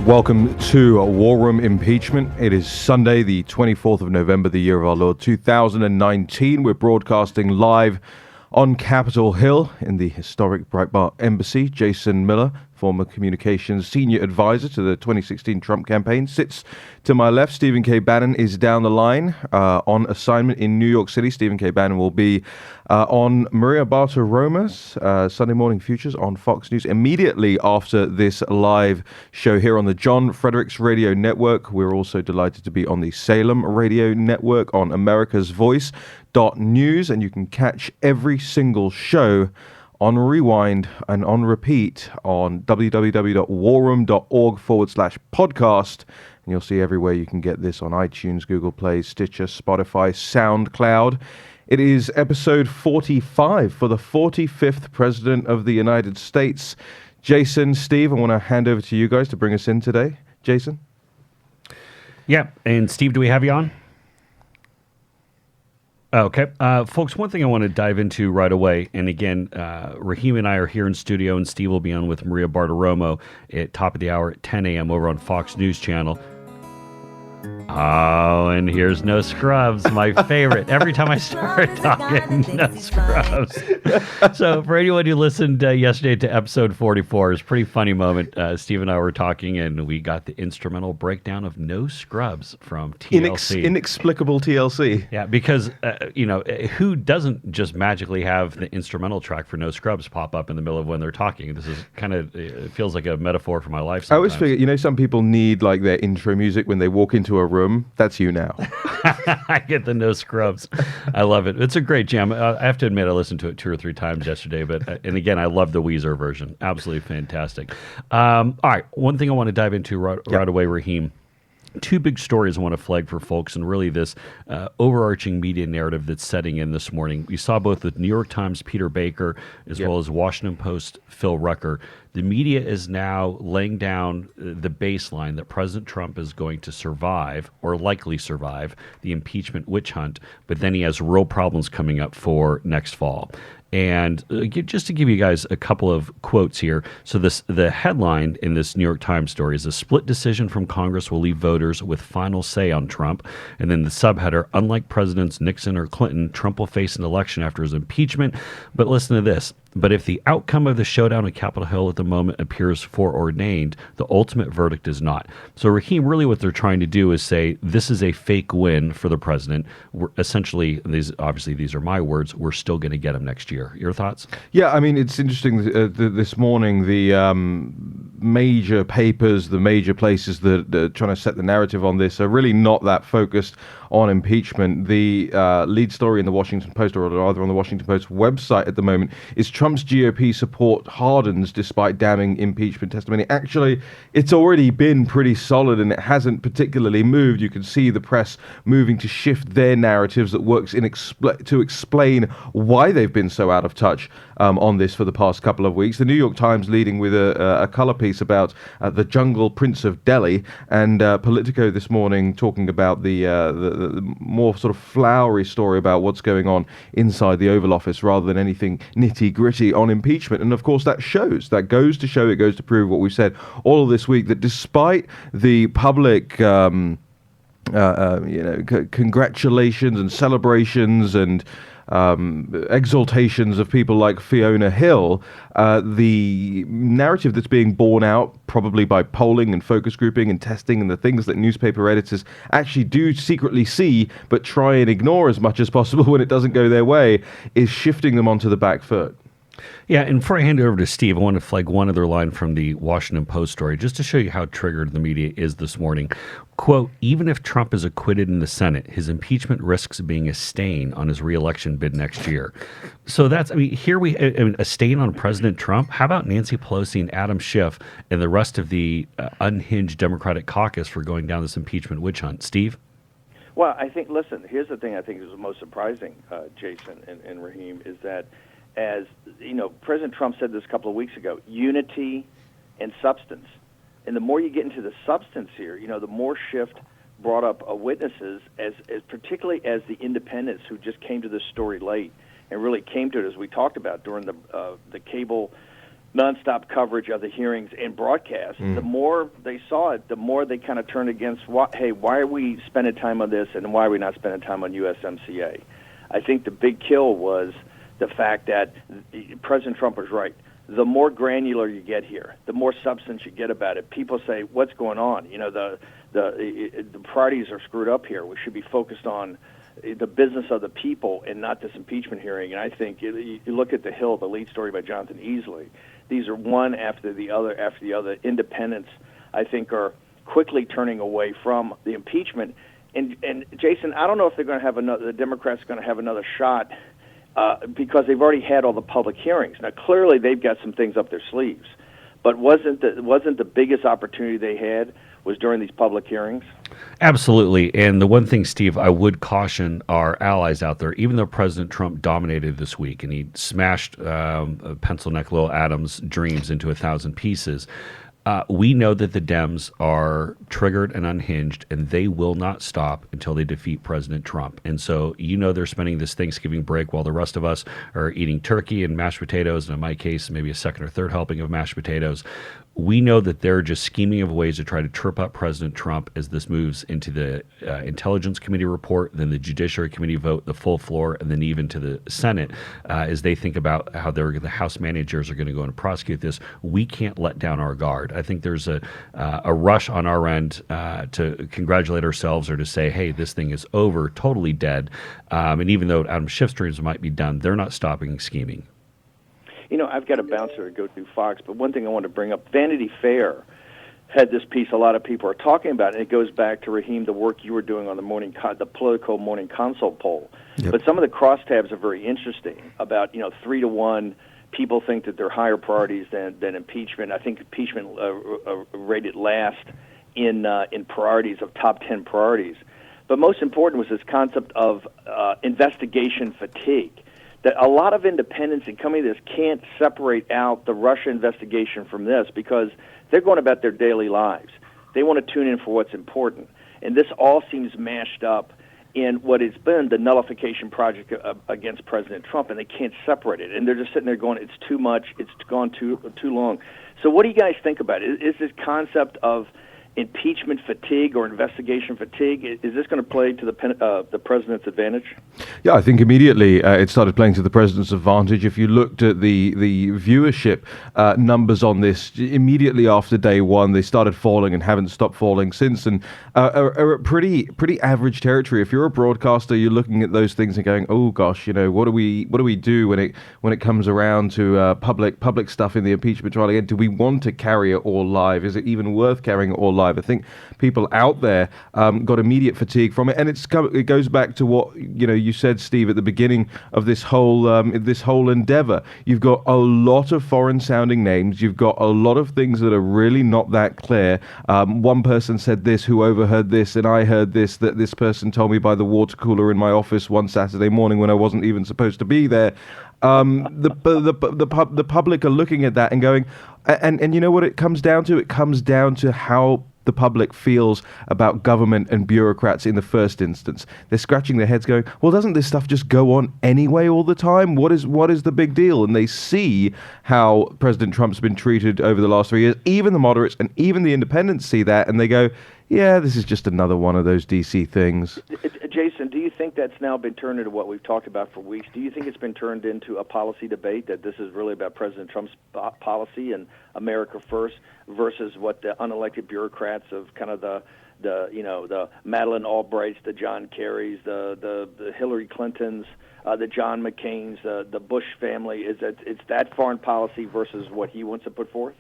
Welcome to War Room Impeachment. It is Sunday, the 24th of November, the year of our Lord 2019. We're broadcasting live on Capitol Hill in the historic Breitbart Embassy. Jason Miller, former communications senior advisor to the 2016 Trump campaign, sits to my left. Stephen K. Bannon is down the line on assignment in New York City. Stephen K. Bannon will be on Maria Bartiromo's Sunday Morning Futures on Fox News immediately after this live show here on the John Fredericks Radio Network. We're also delighted to be on the Salem Radio Network on America's Voice.news, and you can catch every single show on rewind and on repeat on www.warroom.org/podcast. And you'll see everywhere you can get this on iTunes, Google Play, Stitcher, Spotify, SoundCloud. It is episode 45 for the 45th President of the United States. Jason, Steve, I want to hand over to you guys to bring us in today. Jason? Yeah, and Steve, do we have you on? Okay. Folks, one thing I want to dive into right away, and again, Raheem and I are here in studio, and Steve will be on with Maria Bartiromo at top of the hour at 10 a.m. over on Fox News Channel. Oh, and here's No Scrubs, my favorite. Every time I start talking, No Scrubs. So for anyone who listened yesterday to episode 44, it's a pretty funny moment. Steve and I were talking, and we got the instrumental breakdown of No Scrubs from TLC. Inexplicable TLC. Yeah, because, who doesn't just magically have the instrumental track for No Scrubs pop up in the middle of when they're talking? This is kind of, it feels like a metaphor for my life sometimes. I always figure, some people need like their intro music when they walk into a room. That's you now. I get the No Scrubs. I love it. It's a great jam. I have to admit, I listened to it 2 or 3 times yesterday, and again, I love the Weezer version. Absolutely fantastic. All right, one thing I want to dive into right away, Raheem. 2 big stories I want to flag for folks, and really this overarching media narrative that's setting in this morning. We saw both the New York Times' Peter Baker as well as Washington Post' Phil Rucker. The media is now laying down the baseline that President Trump is going to survive, or likely survive, the impeachment witch hunt, but then he has real problems coming up for next fall. And just to give you guys a couple of quotes here. So the headline in this New York Times story is "A split decision from Congress will leave voters with final say on Trump." And then the subheader, "Unlike Presidents Nixon or Clinton, Trump will face an election after his impeachment." But listen to this. "But if the outcome of the showdown at Capitol Hill at the moment appears foreordained, the ultimate verdict is not." So, Raheem, really what they're trying to do is say this is a fake win for the president. Essentially, these are my words, we're still going to get him next year. Your thoughts? Yeah, I mean, it's interesting. This morning, the major papers, the major places that are trying to set the narrative on this are really not that focused on impeachment. The lead story in the Washington Post, or rather on the Washington Post website at the moment, is Trump's GOP support hardens despite damning impeachment testimony. Actually, it's already been pretty solid, and it hasn't particularly moved. You can see the press moving to shift their narratives that works to explain why they've been so out of touch on this for the past couple of weeks. The New York Times leading with a color piece about the jungle prince of Delhi, and Politico this morning talking about the more sort of flowery story about what's going on inside the Oval Office rather than anything nitty-gritty on impeachment. And of course that goes to show, it goes to prove what we've said all of this week, that despite the public congratulations and celebrations and exaltations of people like Fiona Hill, the narrative that's being borne out probably by polling and focus grouping and testing and the things that newspaper editors actually do secretly see but try and ignore as much as possible when it doesn't go their way, is shifting them onto the back foot. Yeah, and before I hand it over to Steve, I want to flag one other line from the Washington Post story, just to show you how triggered the media is this morning. Quote, "Even if Trump is acquitted in the Senate, his impeachment risks being a stain on his reelection bid next year." So that's, a stain on President Trump? How about Nancy Pelosi and Adam Schiff and the rest of the unhinged Democratic caucus for going down this impeachment witch hunt? Steve? Well, I think, listen, here's the thing I think is the most surprising, Jason and Raheem, is that as, President Trump said this a couple of weeks ago, unity and substance. And the more you get into the substance here, the more Schiff brought up witnesses, as particularly as the independents who just came to this story late and really came to it, as we talked about during the cable nonstop coverage of the hearings and broadcast, the more they saw it, the more they kind of turned against, hey, why are we spending time on this and why are we not spending time on USMCA? I think the big kill was the fact that President Trump was right. The more granular you get here, the more substance you get about it. People say, what's going on? You know, the priorities are screwed up here. We should be focused on the business of the people and not this impeachment hearing. And I think you look at The Hill, the lead story by Jonathan Easley. These are one after the other. Independents, I think, are quickly turning away from the impeachment. And Jason, I don't know if they're going to have the Democrats are going to have another shot because they've already had all the public hearings. Now, clearly, they've got some things up their sleeves. But wasn't the biggest opportunity they had was during these public hearings? Absolutely. And the one thing, Steve, I would caution our allies out there, even though President Trump dominated this week and he smashed Pencil Neck Lil Adams' dreams into 1,000 pieces, we know that the Dems are triggered and unhinged, and they will not stop until they defeat President Trump. And so, they're spending this Thanksgiving break while the rest of us are eating turkey and mashed potatoes, and in my case, maybe a second or third helping of mashed potatoes. We know that they're just scheming of ways to try to trip up President Trump as this moves into the Intelligence Committee report, then the Judiciary Committee vote, the full floor, and then even to the Senate as they think about how the House managers are going to go and prosecute this. We can't let down our guard. I think there's a rush on our end to congratulate ourselves or to say, hey, this thing is over, totally dead. And even though Adam Schiff's dreams might be done, they're not stopping scheming. I've got a bouncer to go through Fox, but one thing I want to bring up, Vanity Fair had this piece a lot of people are talking about, and it goes back to, Raheem, the work you were doing on the Politico Morning Consult poll. Yep. But some of the crosstabs are very interesting about, 3-1, people think that they're higher priorities than impeachment. I think impeachment rated last in priorities of top 10 priorities. But most important was this concept of investigation fatigue. That a lot of independents in coming to this can't separate out the Russia investigation from this because they're going about their daily lives. They want to tune in for what's important. And this all seems mashed up in what has been the nullification project against President Trump, and they can't separate it. And they're just sitting there going, it's too much, it's gone too long. So what do you guys think about it? Is this concept of impeachment fatigue or investigation fatigue, is this going to play to the president's advantage? Yeah, I think immediately it started playing to the president's advantage. If you looked at the viewership numbers on this, immediately after day one, they started falling and haven't stopped falling since, and are at pretty average territory. If you're a broadcaster, you're looking at those things and going, oh gosh, what do we do when it comes around to public stuff in the impeachment trial again? Do we want to carry it all live? Is it even worth carrying it all live? I think people out there got immediate fatigue from it, and it goes back to what you said, Steve, at the beginning of this whole endeavor. You've got a lot of foreign-sounding names. You've got a lot of things that are really not that clear. One person said this, who overheard this, and I heard this, that this person told me by the water cooler in my office one Saturday morning when I wasn't even supposed to be there. The public are looking at that and going, and you know what it comes down to? It comes down to how the public feels about government and bureaucrats in the first instance. They're scratching their heads going, well, doesn't this stuff just go on anyway all the time? What is the big deal? And they see how President Trump's been treated over the last 3 years. Even the moderates and even the independents see that, and they go, yeah, this is just another one of those DC things. Jason, do you think that's now been turned into what we've talked about for weeks? Do you think it's been turned into a policy debate, that this is really about President Trump's policy and America first versus what the unelected bureaucrats of kind of the Madeleine Albrights, the John Kerrys, the Hillary Clintons, the John McCains, the Bush family, it's that foreign policy versus what he wants to put forth?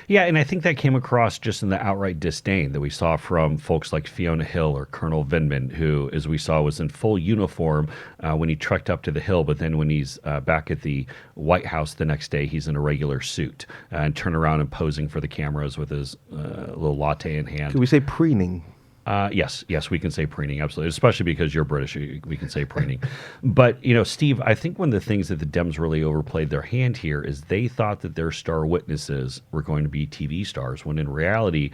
Yeah, and I think that came across just in the outright disdain that we saw from folks like Fiona Hill or Colonel Vindman, who, as we saw, was in full uniform when he trekked up to the Hill, but then when he's back at the White House the next day, he's in a regular suit and turn around and posing for the cameras with his little latte in hand. Can we say preening? Yes, we can say preening, absolutely, especially because you're British, we can say preening. But, Steve, I think one of the things that the Dems really overplayed their hand here is they thought that their star witnesses were going to be TV stars, when in reality,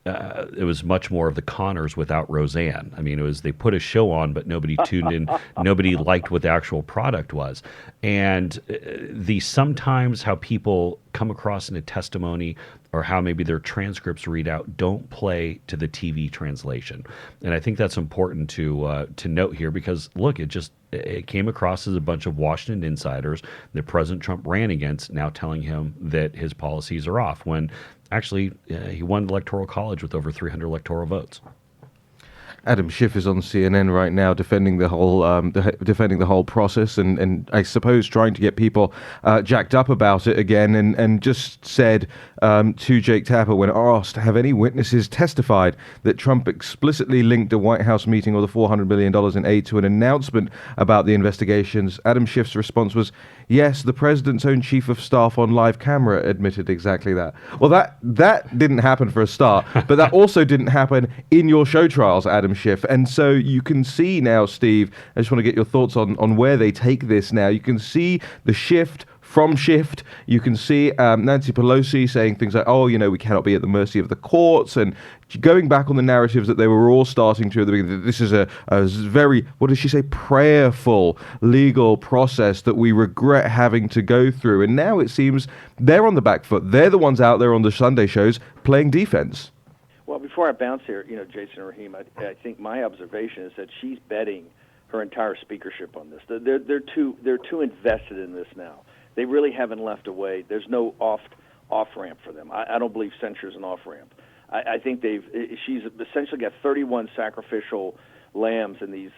it was much more of the Connors without Roseanne. I mean, it was they put a show on, but nobody tuned in. Nobody liked what the actual product was. And the sometimes how people come across in a testimony or how maybe their transcripts read out don't play to the TV translation. And I think that's important to note here because, look, it came across as a bunch of Washington insiders that President Trump ran against now telling him that his policies are off when actually he won the Electoral College with over 300 electoral votes. Adam Schiff is on CNN right now defending the whole process and I suppose trying to get people jacked up about it again and just said to Jake Tapper when asked, have any witnesses testified that Trump explicitly linked a White House meeting or the $400 million in aid to an announcement about the investigations? Adam Schiff's response was, yes, the president's own chief of staff on live camera admitted exactly that. Well, that didn't happen for a start, but that also didn't happen in your show trials, Adam Schiff. And so you can see now, Steve, I just want to get your thoughts on where they take this now. You can see the shift from Shift. You can see Nancy Pelosi saying things like, oh, we cannot be at the mercy of the courts, and going back on the narratives that they were all starting to at the beginning. This is a very, what did she say, prayerful legal process that we regret having to go through. And now it seems they're on the back foot. They're the ones out there on the Sunday shows playing defense. Well, before I bounce here, Jason and Raheem, I think my observation is that she's betting her entire speakership on this. They're too invested in this now. They really haven't left a way. There's no off ramp for them. I don't believe censure is an off ramp. I think she's essentially got 31 sacrificial lambs in these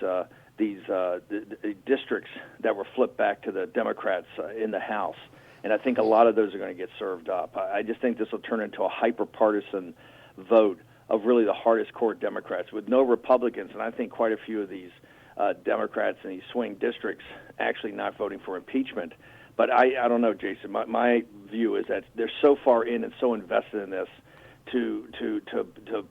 districts that were flipped back to the Democrats in the House, and I think a lot of those are going to get served up. I just think this will turn into a hyper-partisan vote of really the hardest core Democrats with no Republicans, and I think quite a few of these Democrats in these swing districts actually not voting for impeachment. But I don't know, Jason. My view is that they're so far in and so invested in this to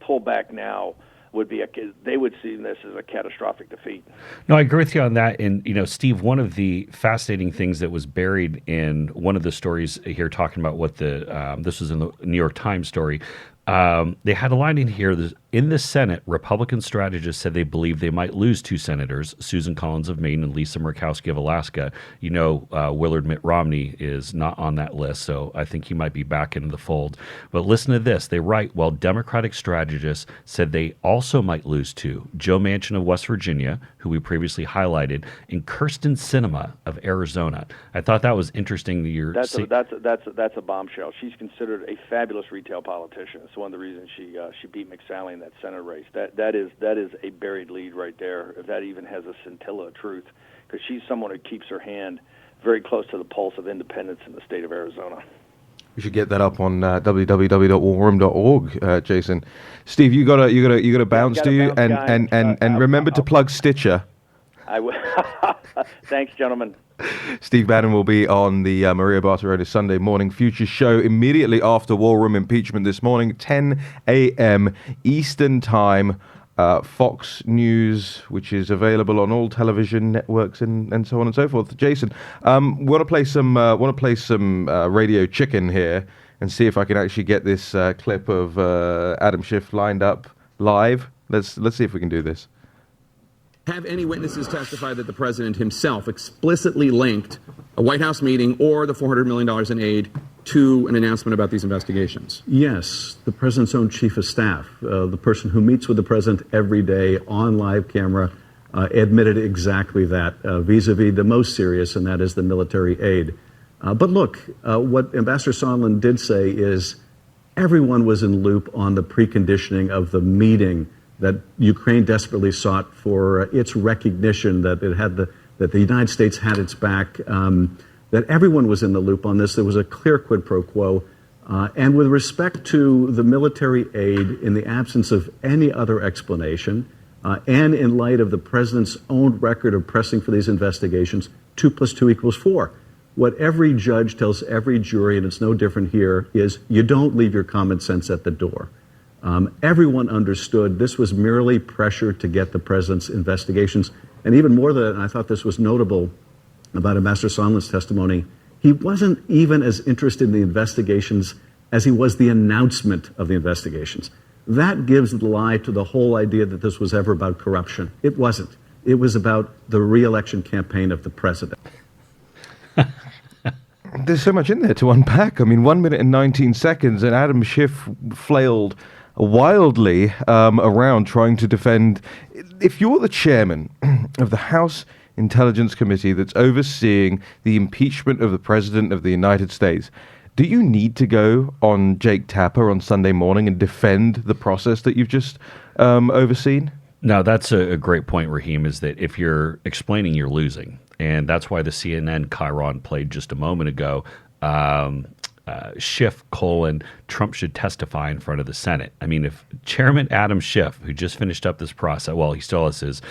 pull back now they would see this as a catastrophic defeat. No, I agree with you on that. And, Steve, one of the fascinating things that was buried in one of the stories here talking about what this was in the New York Times story, they had a line in here. In the Senate, Republican strategists said they believe they might lose two senators, Susan Collins of Maine and Lisa Murkowski of Alaska. Willard Mitt Romney is not on that list, so I think he might be back into the fold. But listen to this. They write, while Democratic strategists said they also might lose two, Joe Manchin of West Virginia, who we previously highlighted, and Kirsten Sinema of Arizona. I thought that was interesting. That's a bombshell. She's considered a fabulous retail politician. It's one of the reasons she beat McSally in that Senate race. That is a buried lead right there, if that even has a scintilla of truth, because she's someone who keeps her hand very close to the pulse of independence in the state of Arizona. We should get that up on www.warroom.org, Jason. Steve, you gotta bounce, do you? And remember to plug Stitcher. I will. Thanks, gentlemen. Steve Bannon will be on the Maria Bartiromo Sunday Morning Future Show immediately after War Room Impeachment this morning, 10 a.m. Eastern Time. Fox News, which is available on all television networks and so on and so forth. Jason, want to play some Radio Chicken here and see if I can actually get this clip of Adam Schiff lined up live. Let's see if we can do this. Have any witnesses testified that the president himself explicitly linked a White House meeting or the $400 million in aid to an announcement about these investigations? Yes, the president's own chief of staff, the person who meets with the president every day on live camera, admitted exactly that, vis-a-vis the most serious, and that is the military aid. But look, what Ambassador Sondland did say is everyone was in loop on the preconditioning of the meeting that Ukraine desperately sought for its recognition that that the United States had its back, that everyone was in the loop on this. There was a clear quid pro quo. And with respect to the military aid, in the absence of any other explanation, and in light of the president's own record of pressing for these investigations, 2 + 2 = 4. What every judge tells every jury, and it's no different here, is you don't leave your common sense at the door. Everyone understood this was merely pressure to get the president's investigations. And even more than that, and I thought this was notable about Ambassador Sondland's testimony, he wasn't even as interested in the investigations as he was the announcement of the investigations. That gives the lie to the whole idea that this was ever about corruption. It wasn't. It was about the re-election campaign of the president. There's so much in there to unpack. I mean, 1 minute and 19 seconds, and Adam Schiff flailed wildly around trying to defend. If you're the chairman of the House Intelligence Committee that's overseeing the impeachment of the President of the United States, do you need to go on Jake Tapper on Sunday morning and defend the process that you've just overseen? No, that's a great point, Raheem, is that if you're explaining, you're losing. And that's why the CNN Chiron played just a moment ago. Schiff, Trump should testify in front of the Senate. I mean, if Chairman Adam Schiff, who just finished up this process, well, he still has his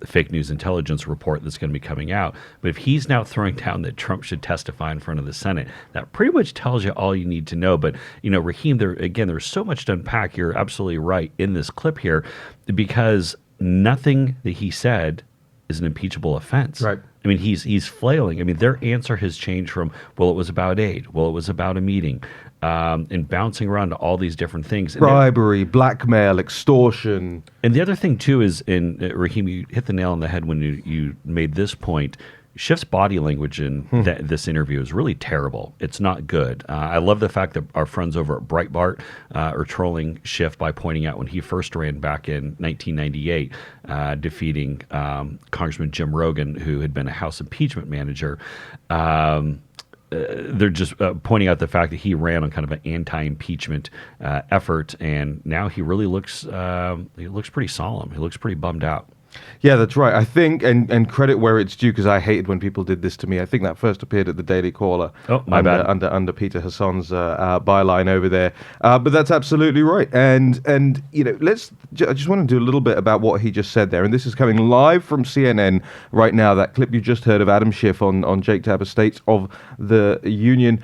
fake news intelligence report that's going to be coming out, but if he's now throwing down that Trump should testify in front of the Senate, that pretty much tells you all you need to know. But, Raheem, there's so much to unpack. You're absolutely right in this clip here, because nothing that he said is an impeachable offense. Right. I mean, he's flailing. I mean, their answer has changed from, well, it was about aid, well, it was about a meeting, and bouncing around to all these different things. Bribery, blackmail, extortion. And the other thing, too, is, Raheem, you hit the nail on the head when you made this point. Schiff's body language in this interview is really terrible. It's not good. I love the fact that our friends over at Breitbart are trolling Schiff by pointing out when he first ran back in 1998, defeating Congressman Jim Rogan, who had been a House impeachment manager. They're just pointing out the fact that he ran on kind of an anti-impeachment effort, and now he really looks pretty solemn. He looks pretty bummed out. Yeah, that's right. I think, and credit where it's due, because I hated when people did this to me. I think that first appeared at the Daily Caller. Oh, my bad. Under Peter Hassan's byline over there. But that's absolutely right. And I just want to do a little bit about what he just said there. And this is coming live from CNN right now. That clip you just heard of Adam Schiff on Jake Tapper's State of the Union.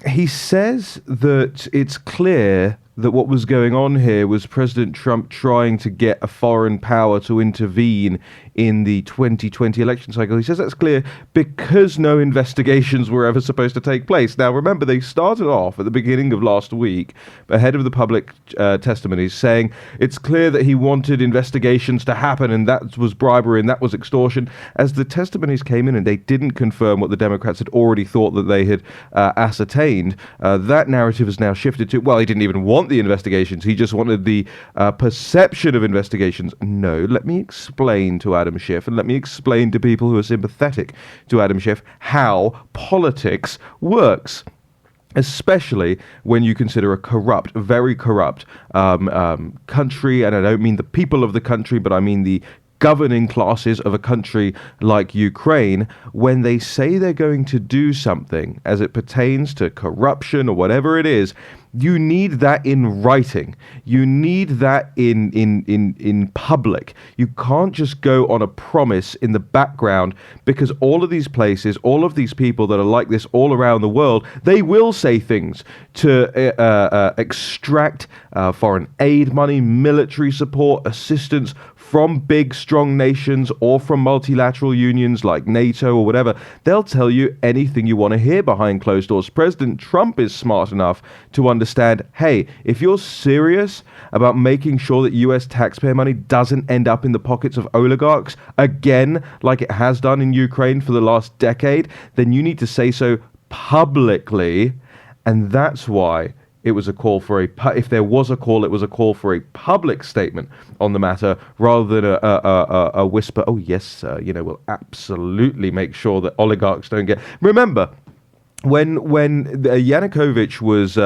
He says that it's clear that what was going on here was President Trump trying to get a foreign power to intervene in the 2020 election cycle. He says that's clear because no investigations were ever supposed to take place. Now, remember, they started off at the beginning of last week, ahead of the public testimonies, saying it's clear that he wanted investigations to happen, and that was bribery and that was extortion. As the testimonies came in and they didn't confirm what the Democrats had already thought that they had ascertained, that narrative has now shifted to, well, he didn't even want the investigations. He just wanted the perception of investigations. No, let me explain to Adam Schiff, and let me explain to people who are sympathetic to Adam Schiff how politics works, especially when you consider a corrupt, very corrupt country. And I don't mean the people of the country, but I mean the governing classes of a country like Ukraine. When they say they're going to do something as it pertains to corruption or whatever it is, you need that in writing. You need that in public. You can't just go on a promise in the background, because all of these places, all of these people that are like this all around the world, they will say things to extract foreign aid money, military support, assistance from big, strong nations or from multilateral unions like NATO or whatever. They'll tell you anything you want to hear behind closed doors. President Trump is smart enough to understand, hey, if you're serious about making sure that U.S. taxpayer money doesn't end up in the pockets of oligarchs, again, like it has done in Ukraine for the last decade, then you need to say so publicly. And that's why it was a call for if there was a call, it was a call for a public statement on the matter, rather than a whisper, oh yes, sir, we'll absolutely make sure that oligarchs don't get. Remember, when Yanukovych was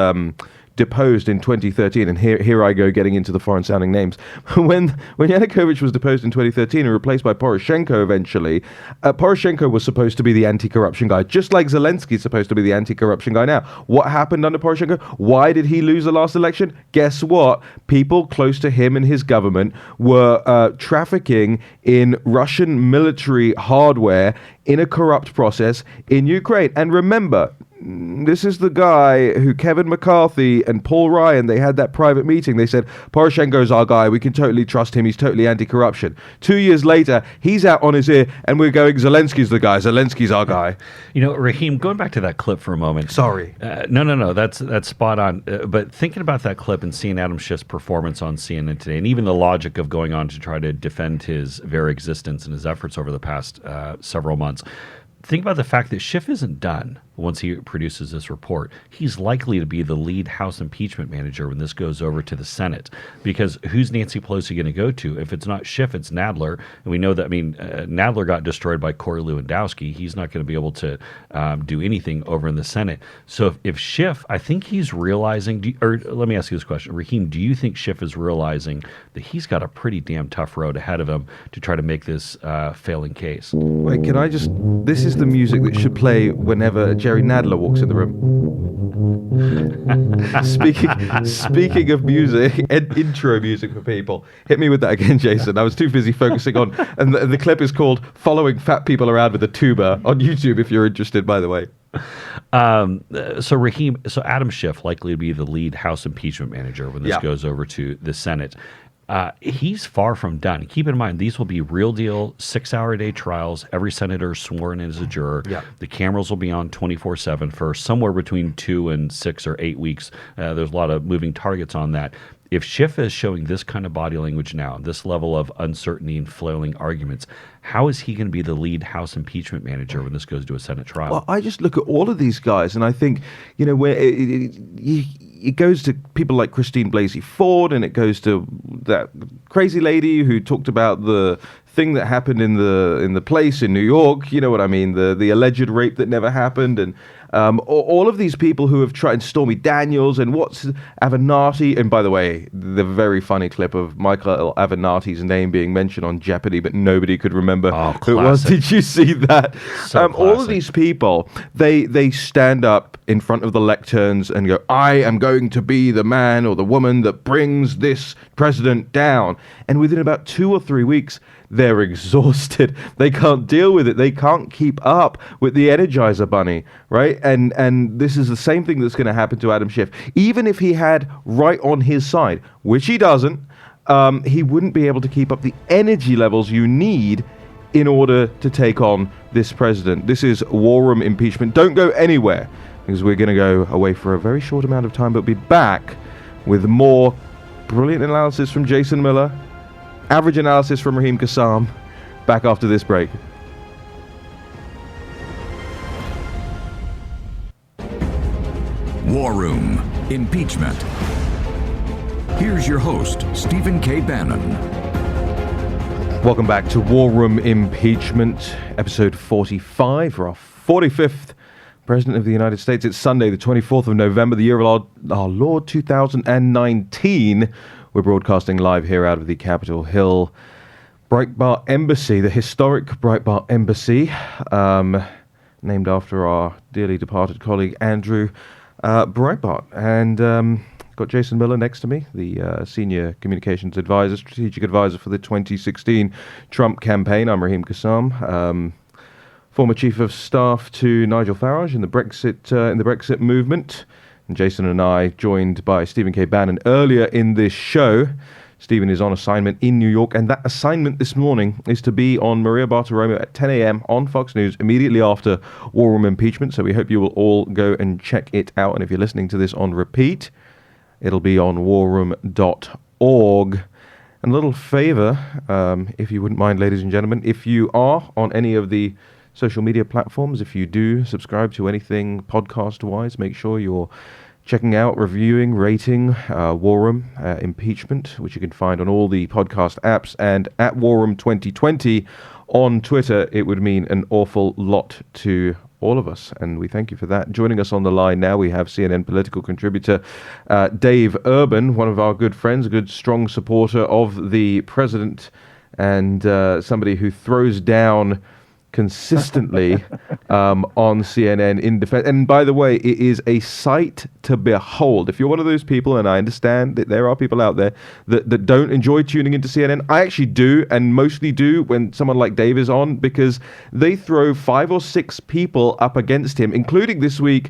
deposed in 2013, and here I go getting into the foreign-sounding names. When Yanukovych was deposed in 2013 and replaced by Poroshenko eventually, Poroshenko was supposed to be the anti-corruption guy, just like Zelensky's supposed to be the anti-corruption guy now. What happened under Poroshenko? Why did he lose the last election? Guess what? People close to him and his government were trafficking in Russian military hardware in a corrupt process in Ukraine. And remember, This is the guy who Kevin McCarthy and Paul Ryan, they had that private meeting. They said, Poroshenko's our guy. We can totally trust him. He's totally anti-corruption. 2 years later, he's out on his ear, and we're going, Zelensky's the guy. Zelensky's our guy. You know, Raheem, going back to that clip for a moment. Sorry. No. That's spot on. But thinking about that clip and seeing Adam Schiff's performance on CNN today, and even the logic of going on to try to defend his very existence and his efforts over the past several months, think about the fact that Schiff isn't done once he produces this report. He's likely to be the lead House impeachment manager when this goes over to the Senate. Because who's Nancy Pelosi going to go to? If it's not Schiff, it's Nadler. And we know that, Nadler got destroyed by Corey Lewandowski. He's not going to be able to do anything over in the Senate. So if Schiff, I think he's realizing, or let me ask you this question. Raheem, do you think Schiff is realizing that he's got a pretty damn tough road ahead of him to try to make this failing case? Wait, this is the music that should play whenever Jerry Nadler walks in the room. Speaking of music and intro music for people, hit me with that again, Jason. I was too busy focusing on, and the clip is called "Following Fat People Around with a Tuba" on YouTube. If you're interested, by the way. So Raheem, Adam Schiff likely to be the lead House impeachment manager when this goes over to the Senate. He's far from done. Keep in mind, these will be real deal 6-hour-a-day trials. Every senator is sworn in as a juror. Yeah. The cameras will be on 24/7 for somewhere between 2 and 6 or 8 weeks. There's a lot of moving targets on that. If Schiff is showing this kind of body language now, this level of uncertainty and flailing arguments, how is he going to be the lead House impeachment manager when this goes to a Senate trial? Well, I just look at all of these guys, and I think, where it goes to people like Christine Blasey Ford, and it goes to that crazy lady who talked about the thing that happened in the place in New York. You know what I mean? The alleged rape that never happened, and all of these people who have tried, Stormy Daniels, and what's Avenatti, and by the way, the very funny clip of Michael Avenatti's name being mentioned on Jeopardy, but nobody could remember who it was. Did you see that? All of these people, they stand up in front of the lecterns and go, I am going to be the man or the woman that brings this president down. And within about 2 or 3 weeks, they're exhausted. They can't deal with it. They can't keep up with the Energizer Bunny, right? And this is the same thing that's going to happen to Adam Schiff. Even if he had right on his side, which he doesn't, he wouldn't be able to keep up the energy levels you need in order to take on this president. This is War Room Impeachment. Don't go anywhere, because we're going to go away for a very short amount of time, but be back with more brilliant analysis from Jason Miller, average analysis from Raheem Kassam, back after this break. War Room Impeachment. Here's your host, Stephen K. Bannon. Welcome back to War Room Impeachment, episode 45 for our 45th President of the United States. It's Sunday, the 24th of November, the year of our Lord 2019. We're broadcasting live here out of the Capitol Hill Breitbart Embassy, the historic Breitbart Embassy, named after our dearly departed colleague Andrew Breitbart. And got Jason Miller next to me, the senior communications advisor, strategic advisor for the 2016 Trump campaign. I'm Raheem Kassam, former chief of staff to Nigel Farage in the Brexit movement. And Jason and I, joined by Stephen K. Bannon earlier in this show. Stephen is on assignment in New York, and that assignment this morning is to be on Maria Bartiromo at 10 a.m. on Fox News immediately after War Room Impeachment. So we hope you will all go and check it out. And if you're listening to this on repeat, it'll be on warroom.org. And a little favor, if you wouldn't mind, ladies and gentlemen, if you are on any of the social media platforms, if you do subscribe to anything podcast-wise, make sure you're checking out, reviewing, rating War Room Impeachment, which you can find on all the podcast apps, and at War Room 2020 on Twitter. It would mean an awful lot to all of us, and we thank you for that. Joining us on the line now, we have CNN political contributor Dave Urban, one of our good friends, a good, strong supporter of the president, and somebody who throws down consistently on CNN in defense. And by the way, it is a sight to behold. If you're one of those people, and I understand that there are people out there that don't enjoy tuning into CNN, I actually do, and mostly do when someone like Dave is on, because they throw 5 or 6 people up against him, including this week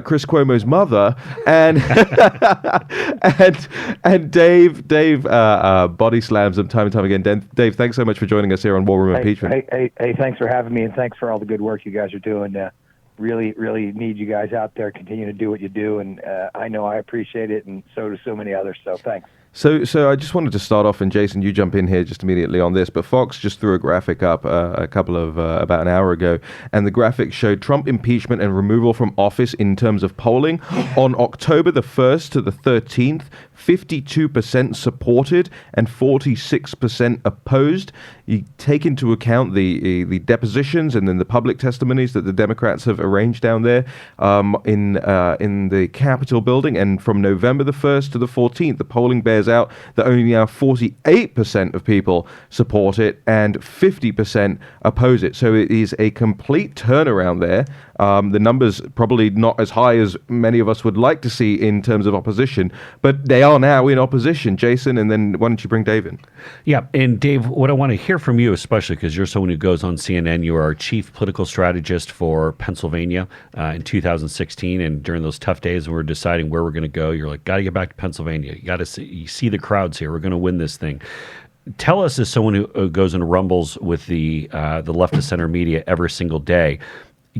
Chris Cuomo's mother, and and Dave body slams them time and time again. Dave, thanks so much for joining us here on War Room Impeachment. Hey, thanks for having me, and thanks for all the good work you guys are doing. Really need you guys out there. Continue to do what you do, and I know I appreciate it, and so do so many others. So thanks. So I just wanted to start off, and Jason, you jump in here just immediately on this, but Fox just threw a graphic up about an hour ago, and the graphic showed Trump impeachment and removal from office in terms of polling on October the 1st to the 13th, 52% supported and 46% opposed. You take into account the depositions and then the public testimonies that the Democrats have arranged down there in the Capitol building, and from November the 1st to the 14th, the polling bears out that only now 48% of people support it and 50% oppose it. So it is a complete turnaround there. The numbers probably not as high as many of us would like to see in terms of opposition, but they are now in opposition. Jason, and then why don't you bring Dave in? Yeah, and Dave, what I want to hear from you, especially because you're someone who goes on CNN, you are our chief political strategist for Pennsylvania in 2016, and during those tough days when we're deciding where we're going to go, you're like, got to get back to Pennsylvania. You got to see the crowds here. We're going to win this thing. Tell us, as someone who goes and rumbles with the left of center media every single day,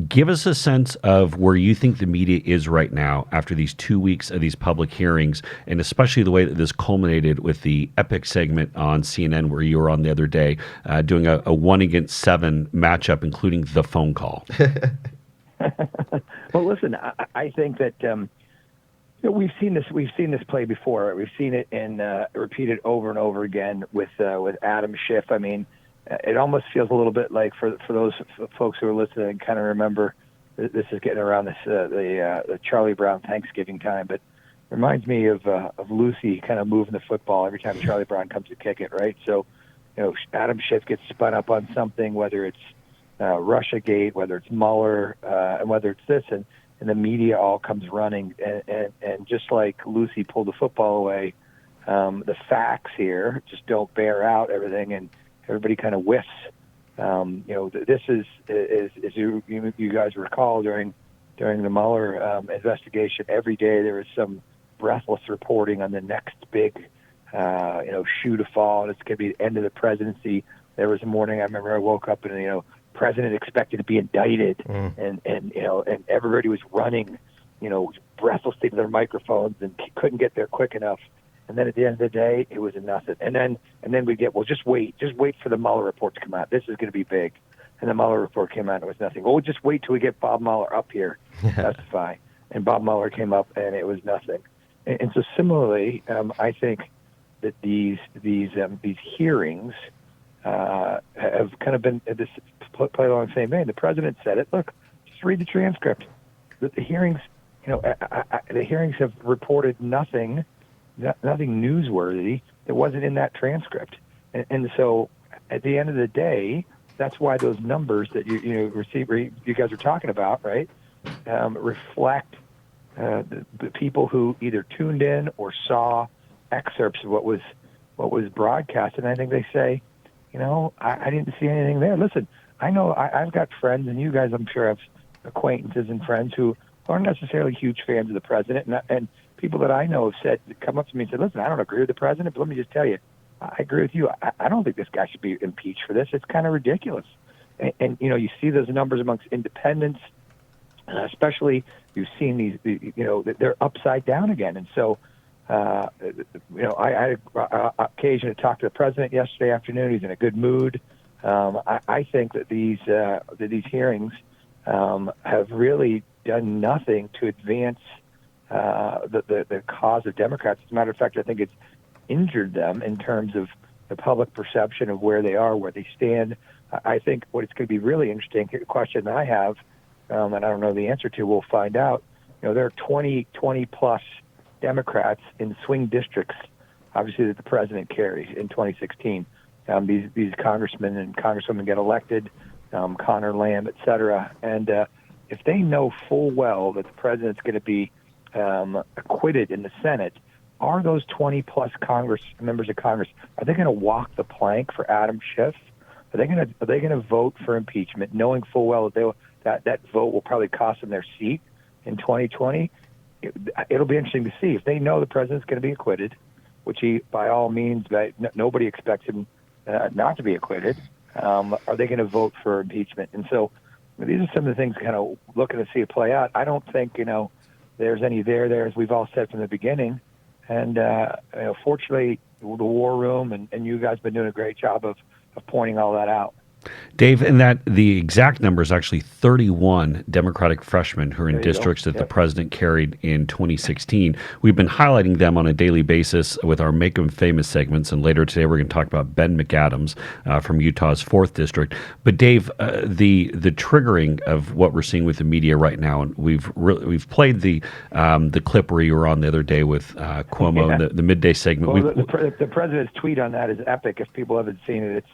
give us a sense of where you think the media is right now after these 2 weeks of these public hearings, and especially the way that this culminated with the epic segment on CNN where you were on the other day doing a 1 against 7 matchup, including the phone call. Well, listen, I think that we've seen this play before. We've seen it repeated over and over again with Adam Schiff. I mean, it almost feels a little bit like for those folks who are listening and kind of remember, this is getting around the Charlie Brown Thanksgiving time, but it reminds me of Lucy kind of moving the football every time Charlie Brown comes to kick it, right? So, Adam Schiff gets spun up on something, whether it's Russiagate, whether it's Mueller, and whether it's this, and the media all comes running, and just like Lucy pulled the football away, the facts here just don't bear out everything, and everybody kind of whiffs. This is as you guys recall during the Mueller investigation, every day there was some breathless reporting on the next big shoe to fall, and it's going to be the end of the presidency. There was a morning I remember I woke up and president expected to be indicted, and everybody was running, breathlessly to their microphones and couldn't get there quick enough. And then at the end of the day, it was a nothing. And then we get, well, just wait for the Mueller report to come out. This is going to be big. And the Mueller report came out, and it was nothing. Well, we'll just wait till we get Bob Mueller up here to testify. And Bob Mueller came up, and it was nothing. And so similarly, I think that these hearings have kind of been this play along the same vein. The president said it. Look, just read the transcript. The hearings, the hearings have reported nothing newsworthy that wasn't in that transcript, and so at the end of the day, that's why those numbers that you guys are talking about, right, reflect the people who either tuned in or saw excerpts of what was broadcast, and I think they say, I didn't see anything there. Listen, I know I've got friends, and you guys, I'm sure, have acquaintances and friends who aren't necessarily huge fans of the president, and people that I know have come up to me and said, listen, I don't agree with the president, but let me just tell you, I agree with you. I don't think this guy should be impeached for this. It's kind of ridiculous. And you see those numbers amongst independents, especially you've seen these, they're upside down again. And so, I had an occasion to talk to the president yesterday afternoon. He's in a good mood. I think that these hearings have really done nothing to advance the cause of Democrats. As a matter of fact, I think it's injured them in terms of the public perception of where they are, where they stand. I think what it's going to be really interesting, a question that I have, and I don't know the answer to, we'll find out. There are 20 plus Democrats in swing districts, obviously, that the president carries in 2016. These congressmen and congresswomen get elected Connor Lamb, et cetera. And if they know full well that the president's going to be acquitted in the Senate, are those 20-plus members of Congress, are they going to walk the plank for Adam Schiff? Are they going to vote for impeachment, knowing full well that that vote will probably cost them their seat in 2020? It'll be interesting to see. If they know the president's going to be acquitted, which he, by all means, nobody expects him not to be acquitted, are they going to vote for impeachment? And so these are some of the things kind of looking to see it play out. I don't think, there's any there, as we've all said from the beginning. And fortunately, the War Room and you guys have been doing a great job of pointing all that out. Dave, and that the exact number is actually 31 Democratic freshmen who are in districts that the president carried in 2016. We've been highlighting them on a daily basis with our Make 'em Famous segments, and later today we're going to talk about Ben McAdams from Utah's 4th District. But Dave, the triggering of what we're seeing with the media right now, and we've played the clip where you were on the other day with Cuomo in the midday segment. Well, the president's tweet on that is epic. If people haven't seen it,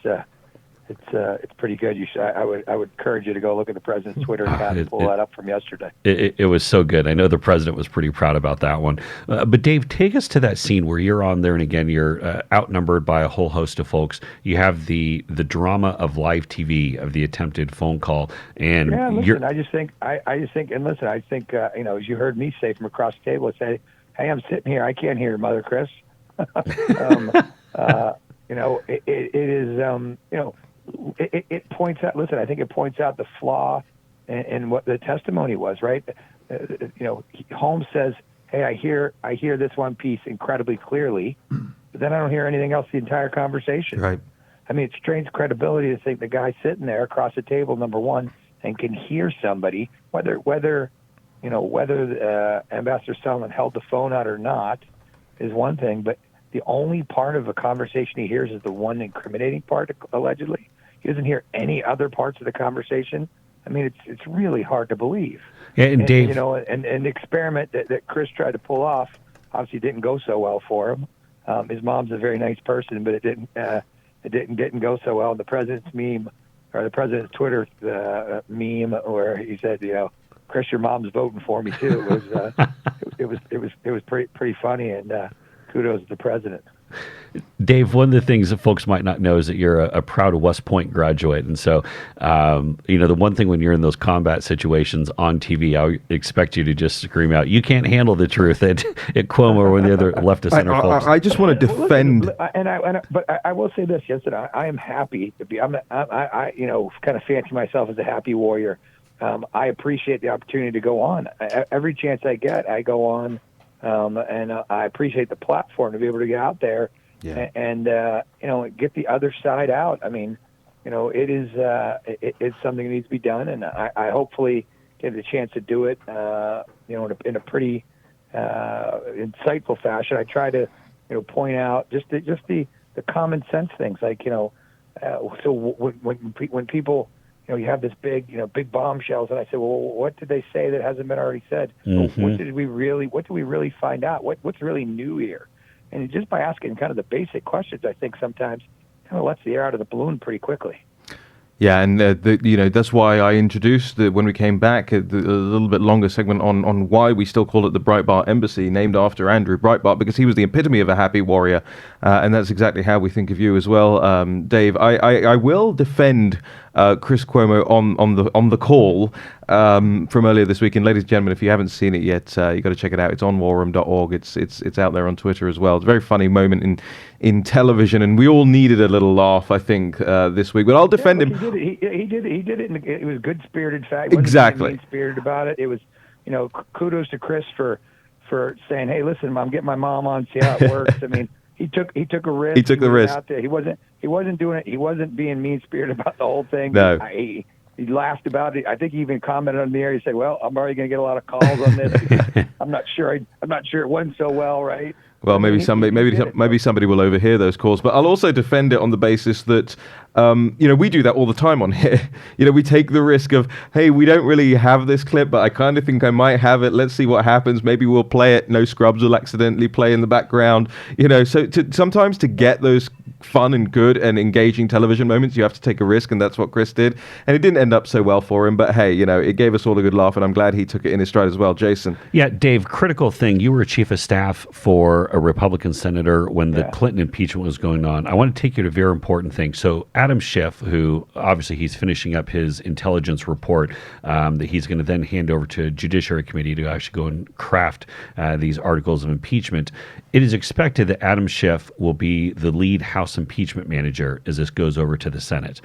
it's pretty good. I would encourage you to go look at the president's Twitter account and pull that up from yesterday. It was so good. I know the president was pretty proud about that one. But Dave, take us to that scene where you're on there, and again, you're outnumbered by a whole host of folks. You have the drama of live TV, of the attempted phone call, and yeah. Listen, I just think, as you heard me say from across the table, say, "Hey, I'm sitting here. I can't hear your mother, Chris." It points out. Listen, I think it points out the flaw in what the testimony was. Right? Holmes says, "Hey, I hear this one piece incredibly clearly, but then I don't hear anything else the entire conversation." Right. I mean, it strains credibility to think the guy sitting there across the table, number one, and can hear somebody, whether Ambassador Sondland held the phone out or not, is one thing, but the only part of a conversation he hears is the one incriminating part, allegedly. He doesn't hear any other parts of the conversation. I mean, it's really hard to believe. Yeah, and Dave, and the experiment that Chris tried to pull off obviously didn't go so well for him. His mom's a very nice person, but it didn't go so well. The president's meme, or the president's Twitter meme, where he said, "Chris, your mom's voting for me too." It was pretty funny, and kudos to the president. Dave, one of the things that folks might not know is that you're a proud West Point graduate. And so, the one thing when you're in those combat situations on TV, I expect you to just scream out, "You can't handle the truth" at Cuomo or one of the other left of center folks. I just want to defend. But I will say this, yes, that I am happy to be, I kind of fancy myself as a happy warrior. I appreciate the opportunity to go on. Every chance I get, I go on. And I appreciate the platform to be able to get out there and get the other side out. I mean, it's something that needs to be done, and I hopefully get the chance to do it, in a pretty insightful fashion. I try to, point out just the common sense things, like so when people. You have this big bombshells, and I said, well, what did they say that hasn't been already said? Mm-hmm. What did we really find out? What's really new here? And just by asking kind of the basic questions, I think sometimes kind of lets the air out of the balloon pretty quickly. Yeah, and that's why I introduced when we came back a little bit longer segment on why we still call it the Breitbart Embassy, named after Andrew Breitbart, because he was the epitome of a happy warrior, and that's exactly how we think of you as well, Dave. I will defend Chris Cuomo on the call from earlier this week. And ladies and gentlemen, if you haven't seen it yet, you got to check it out. It's on warroom.org. It's out there on Twitter as well. It's a very funny moment in television, and we all needed a little laugh, I think, this week. But I'll defend him. He did it. It was good spirited fact. Exactly. Mean spirited about it. It was, kudos to Chris for saying, "Hey, listen, I'm getting my mom on, see how it works." I mean, he took a risk. He took the risk. Out there. He wasn't doing it. He wasn't being mean spirited about the whole thing. No. He laughed about it. I think he even commented on the air. He said, "Well, I'm already going to get a lot of calls on this. I'm not sure it went so well, right?" Well, maybe somebody will overhear those calls. But I'll also defend it on the basis that, we do that all the time on here. We take the risk of, hey, we don't really have this clip, but I kind of think I might have it. Let's see what happens. Maybe we'll play it. No Scrubs will accidentally play in the background. So sometimes to get those fun and good and engaging television moments, you have to take a risk, and that's what Chris did. And it didn't end up so well for him, but hey, it gave us all a good laugh, and I'm glad he took it in his stride as well. Jason. Yeah, Dave, critical thing. You were chief of staff for a Republican senator when the Clinton impeachment was going on. I want to take you to a very important thing. So Adam Schiff, who obviously he's finishing up his intelligence report that he's going to then hand over to a Judiciary Committee to actually go and craft these articles of impeachment. It is expected that Adam Schiff will be the lead House impeachment manager as this goes over to the Senate.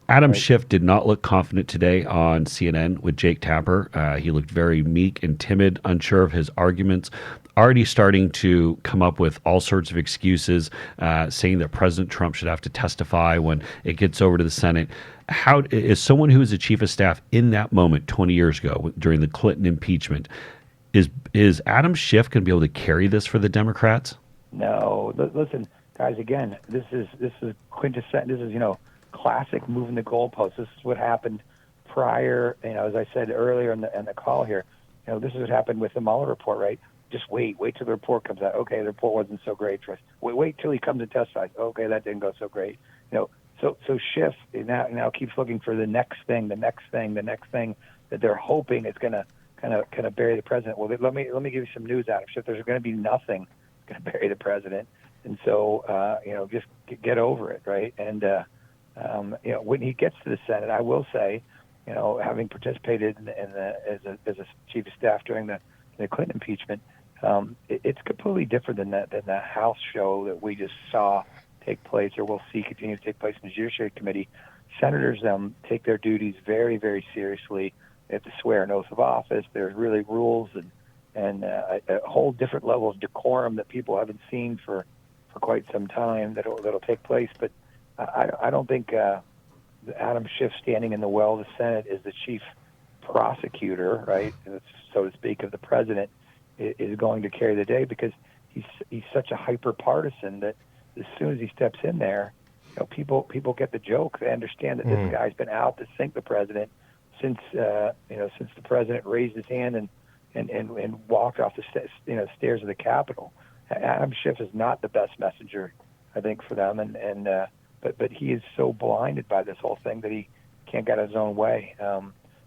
Adam Schiff did not look confident today on CNN with Jake Tapper. He looked very meek and timid, unsure of his arguments, already starting to come up with all sorts of excuses, saying that President Trump should have to testify when it gets over to the Senate. How is someone who was a chief of staff in that moment 20 years ago during the Clinton impeachment, is Adam Schiff going to be able to carry this for the Democrats? No. Listen, guys, again, this is quintessential. This is, classic moving the goalposts. This is what happened prior, as I said earlier in the call here, this is what happened with the Mueller report, right? Just wait till the report comes out. Okay, the report wasn't so great for us. Wait till he comes and testifies. Okay, that didn't go so great. So Schiff now keeps looking for the next thing that they're hoping is going to kind of bury the president. Well, let me give you some news, Adam Schiff. There's going to be nothing going to bury the president, and so just get over it, right? And when he gets to the Senate, I will say, having participated as a chief of staff during the Clinton impeachment, it's completely different than the House show that we just saw take place, or we'll see continue to take place in the Judiciary Committee. Senators take their duties very, very seriously. They have to swear an oath of office. There's really rules and a whole different level of decorum that people haven't seen for quite some time that'll take place. But I don't think Adam Schiff standing in the well of the Senate is the chief prosecutor, right, so to speak, of the president, is going to carry the day, because he's such a hyper partisan that as soon as he steps in there, people get the joke. They understand that this guy's been out to sink the president since the president raised his hand and walked off the stairs of the Capitol. Adam Schiff is not the best messenger, I think, for them, but he is so blinded by this whole thing that he can't get his own way.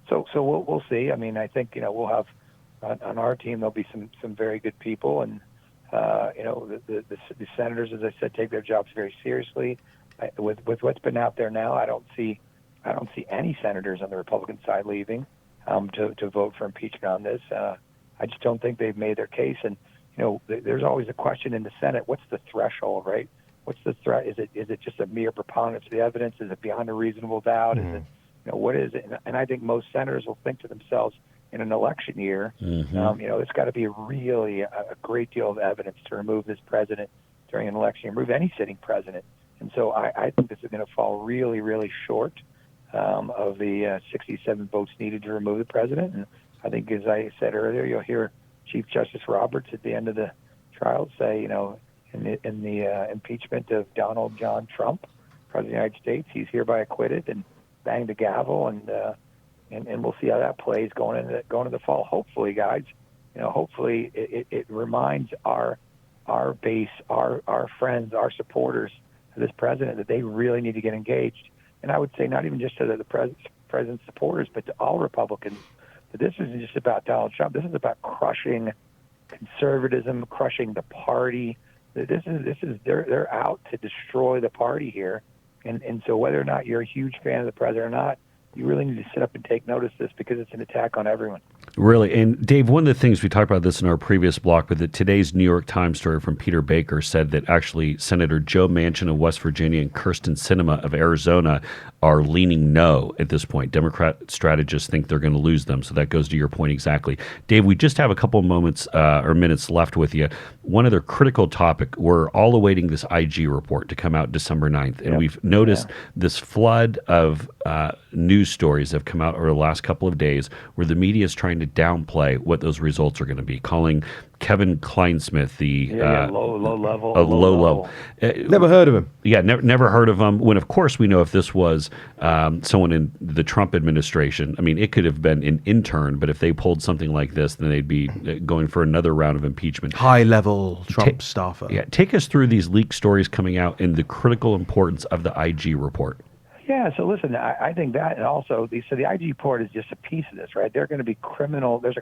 So we'll see. I mean, I think we'll have on our team there'll be some very good people, and the senators, as I said, take their jobs very seriously. With what's been out there now, I don't see any senators on the Republican side leaving to vote for impeachment on this. I just don't think they've made their case. And there's always a question in the Senate: what's the threshold, right? What's the threat? Is it just a mere preponderance of the evidence? Is it beyond a reasonable doubt? Is it what is it? And I think most senators will think to themselves, in an election year, it's got to be really a great deal of evidence to remove this president during an election, remove any sitting president. And so I think this is going to fall really, really short of the 67 votes needed to remove the president. And I think, as I said earlier, you'll hear Chief Justice Roberts at the end of the trial say, in the impeachment of Donald John Trump, President of the United States, he's hereby acquitted, and bang the gavel, and we'll see how that plays going into the fall. Hopefully, guys, hopefully it reminds our base, our friends, our supporters of this president that they really need to get engaged. And I would say not even just to the president's supporters, but to all Republicans, that this isn't just about Donald Trump. This is about crushing conservatism, crushing the party. They're out to destroy the party here. And so whether or not you're a huge fan of the president or not, you really need to sit up and take notice of this, because it's an attack on everyone. Really. And Dave, one of the things we talked about this in our previous block, but today's New York Times story from Peter Baker said that actually Senator Joe Manchin of West Virginia and Kyrsten Sinema of Arizona are leaning no at this point. Democrat strategists think they're going to lose them. So that goes to your point exactly. Dave, we just have a couple of moments or minutes left with you. One other critical topic, we're all awaiting this IG report to come out December 9th. And we've noticed this flood of news stories have come out over the last couple of days where the media is trying to to downplay what those results are going to be, calling Kevin Kleinsmith the low level. a low level. Never heard of him. Yeah, never heard of him. When, of course, we know if this was someone in the Trump administration, I mean, it could have been an intern, but if they pulled something like this, then they'd be going for another round of impeachment. High-level Trump staffer. Yeah, take us through these leaked stories coming out and the critical importance of the IG report. Yeah, so listen, I think that, and also, the IG report is just a piece of this, right? They're going to be there's a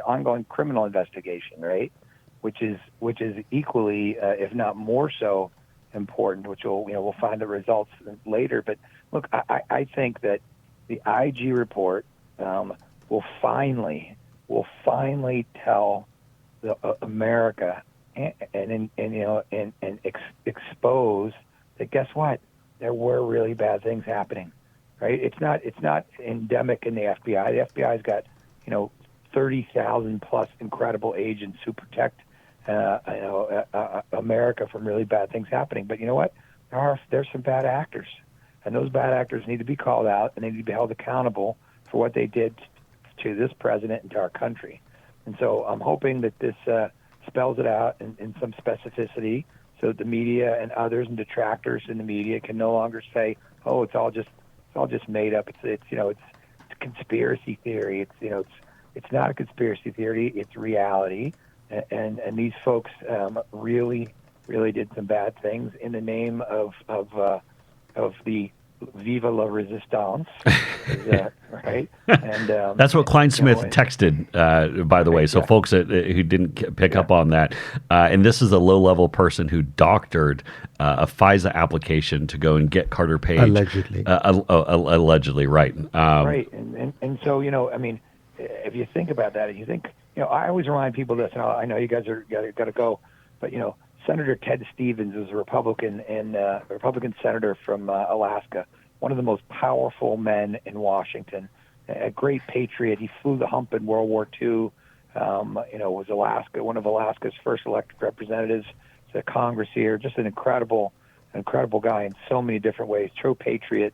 ongoing criminal investigation, right? Which is equally, if not more so, important. Which we'll find the results later. But look, I think that the IG report will finally tell America and expose that, guess what? There were really bad things happening, right? It's not endemic in the FBI. The FBI's got 30,000 plus incredible agents who protect America from really bad things happening. But you know what? There's some bad actors, and those bad actors need to be called out, and they need to be held accountable for what they did to this president and to our country. And so I'm hoping that this spells it out in some specificity, so that the media and others and detractors in the media can no longer say, "Oh, it's all just made up. It's a conspiracy theory." It's not a conspiracy theory. It's reality, and these folks really did some bad things in the name of the Viva la Resistance, right? And that's what Kleinsmith texted, by the way. So folks who didn't pick up on that, and this is a low-level person who doctored a FISA application to go and get Carter Page. Allegedly. Allegedly, right. Right, and so, I mean, if you think about that, and you think, I always remind people this, and I know you guys are got to go, but, Senator Ted Stevens is a Republican senator from Alaska, one of the most powerful men in Washington, a great patriot. He flew the hump in World War II. Was one of Alaska's first elected representatives to Congress here. Just an incredible guy in so many different ways. True patriot,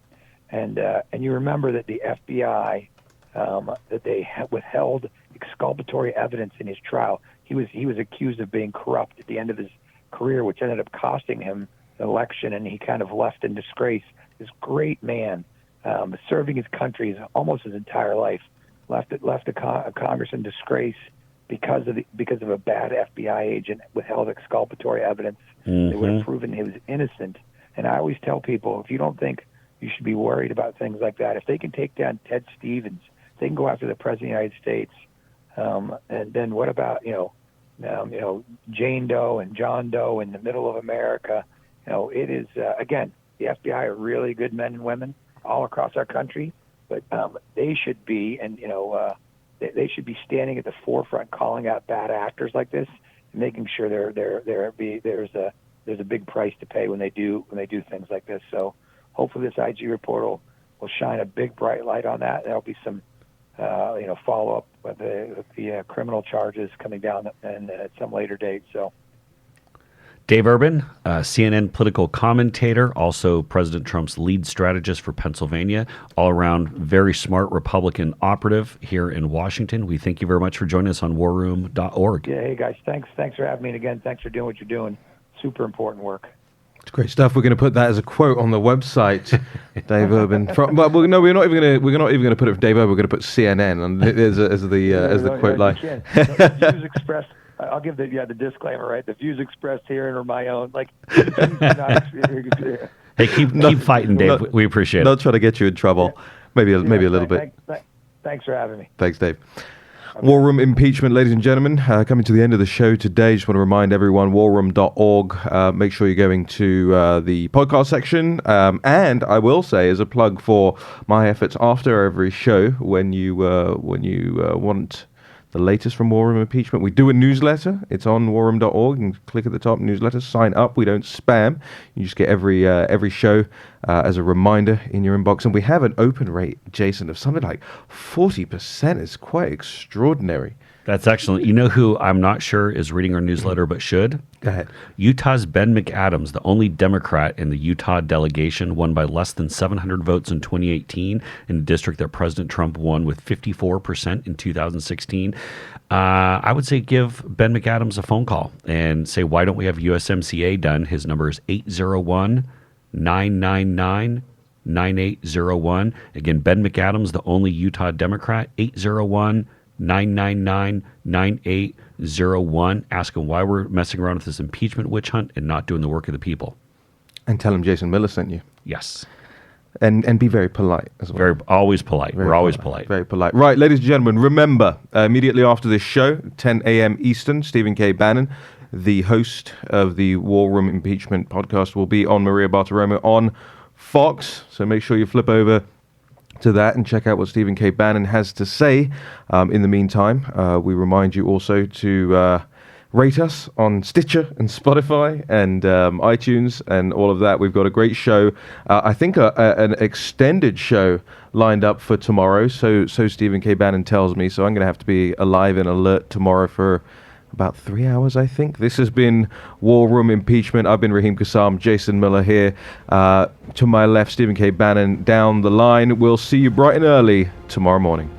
and you remember that the FBI that they withheld exculpatory evidence in his trial. He was accused of being corrupt at the end of his career, which ended up costing him an election, and he kind of left in disgrace. This great man, serving his country almost his entire life, left a Congress in disgrace because of a bad FBI agent withheld exculpatory evidence. Mm-hmm. They would have proven he was innocent. And I always tell people, if you don't think you should be worried about things like that, if they can take down Ted Stevens, they can go after the President of the United States. And then what about Jane Doe and John Doe in the middle of America? It is again, the FBI are really good men and women all across our country, but they should be, and they should be standing at the forefront, calling out bad actors like this, and making sure there's a big price to pay when they do things like this. So hopefully this IG report will shine a big bright light on that. There'll be some follow up with the criminal charges coming down and at some later date. So. Dave Urban, CNN political commentator, also President Trump's lead strategist for Pennsylvania, all around very smart Republican operative here in Washington. We thank you very much for joining us on warroom.org. Yeah, hey guys, thanks for having me, and again, thanks for doing what you're doing. Super important work. It's great stuff. We're going to put that as a quote on the website, Dave Urban. We're not even going to put it for Dave Urban. We're going to put CNN and as the quote line. The views expressed. I'll give the disclaimer, right? The views expressed here are my own. Hey, keep fighting, Dave. We appreciate it. Not trying to get you in trouble. Yeah. Maybe a little bit. Thanks for having me. Thanks, Dave. Okay. War Room Impeachment, ladies and gentlemen, coming to the end of the show today. Just want to remind everyone, warroom.org. Make sure you're going to the podcast section. And I will say, as a plug for my efforts after every show, when you want the latest from War Room Impeachment, we do a newsletter. It's on warroom.org. You can click at the top, newsletter, sign up. We don't spam. You just get every show as a reminder in your inbox. And we have an open rate, Jason, of something like 40%. It's quite extraordinary. That's excellent. You know who I'm not sure is reading our newsletter but should? Go ahead. Utah's Ben McAdams, the only Democrat in the Utah delegation, won by less than 700 votes in 2018 in a district that President Trump won with 54% in 2016. I would say give Ben McAdams a phone call and say, why don't we have USMCA done? His number is 801-999-9801. Again, Ben McAdams, the only Utah Democrat, 801-999-9801. Ask him why we're messing around with this impeachment witch hunt and not doing the work of the people. And tell him Jason Miller sent you. Yes. And be very polite as well. Always polite. We're always polite. Very polite. Right, ladies and gentlemen, remember, immediately after this show, 10 a.m. Eastern, Stephen K. Bannon, the host of the War Room Impeachment podcast, will be on Maria Bartiromo on Fox. So make sure you flip over to that and check out what Stephen K. Bannon has to say. In the meantime, we remind you also to rate us on Stitcher and Spotify and iTunes and all of that. We've got a great show. I think an extended show lined up for tomorrow. So Stephen K. Bannon tells me. So I'm going to have to be alive and alert tomorrow for about 3 hours, I think. This has been War Room Impeachment. I've been Raheem Kassam, Jason Miller here. To my left, Stephen K. Bannon down the line. We'll see you bright and early tomorrow morning.